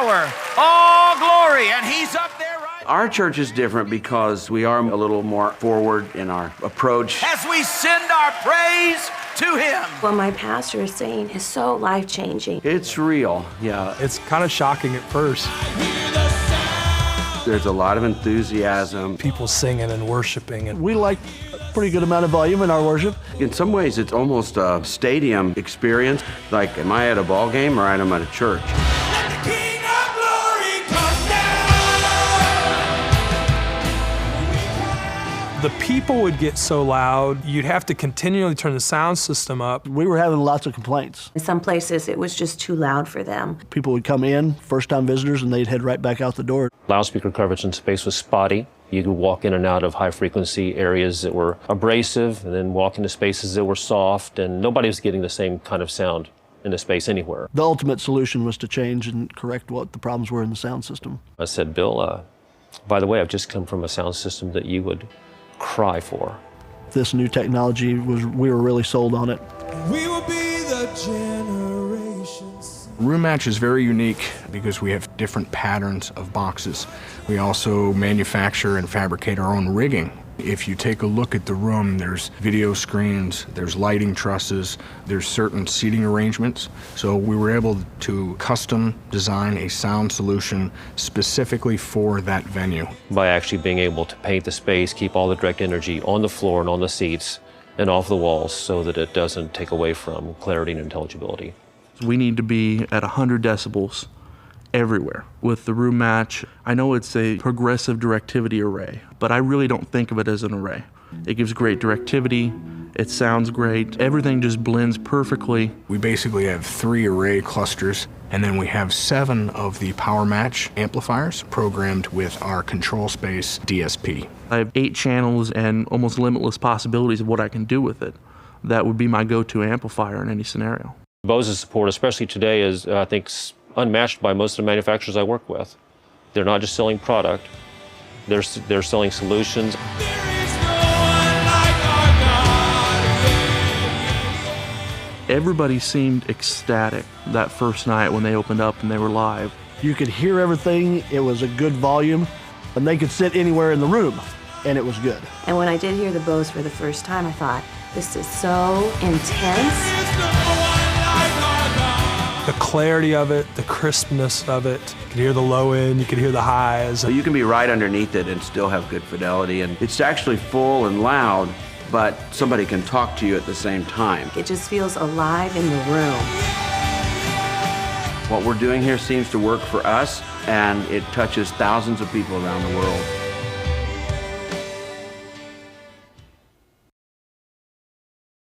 power, all glory, and he's up there right now. Our church is different because we are a little more forward in our approach. As we send our praise to him. What my pastor is saying is so life-changing. It's real, yeah. It's kind of shocking at first. There's a lot of enthusiasm. People singing and worshiping. And we like a pretty good amount of volume in our worship. In some ways, it's almost a stadium experience. Like, am I at a ball game or am I at a church? The people would get so loud, you'd have to continually turn the sound system up. We were having lots of complaints. In some places, it was just too loud for them. People would come in, first-time visitors, and they'd head right back out the door. Loudspeaker coverage in space was spotty. You could walk in and out of high-frequency areas that were abrasive, and then walk into spaces that were soft, and nobody was getting the same kind of sound in the space anywhere. The ultimate solution was to change and correct what the problems were in the sound system. I said, Bill, by the way, I've just come from a sound system that you would cry for. This new technology, we were really sold on it. We will be the generations. RoomMatch is very unique because we have different patterns of boxes. We also manufacture and fabricate our own rigging. If you take a look at the room, there's video screens, there's lighting trusses, there's certain seating arrangements. So we were able to custom design a sound solution specifically for that venue. By actually being able to paint the space, keep all the direct energy on the floor and on the seats and off the walls so that it doesn't take away from clarity and intelligibility. We need to be at 100 decibels everywhere. With the RoomMatch, I know it's a progressive directivity array, but I really don't think of it as an array. It gives great directivity, it sounds great, everything just blends perfectly. We basically have 3 array clusters, and then we have 7 of the PowerMatch amplifiers programmed with our control space DSP. I have 8 channels and almost limitless possibilities of what I can do with it. That would be my go-to amplifier in any scenario. Bose's support, especially today, is, I think, unmatched by most of the manufacturers I work with. They're not just selling product, they're selling solutions. Everybody seemed ecstatic that first night when they opened up and they were live. You could hear everything, it was a good volume, and they could sit anywhere in the room, and it was good. And when I did hear the Bose for the first time, I thought, this is so intense. The clarity of it, the crispness of it. You could hear the low end, you could hear the highs. So you can be right underneath it and still have good fidelity, and it's actually full and loud, but somebody can talk to you at the same time. It just feels alive in the room. What we're doing here seems to work for us, and it touches thousands of people around the world.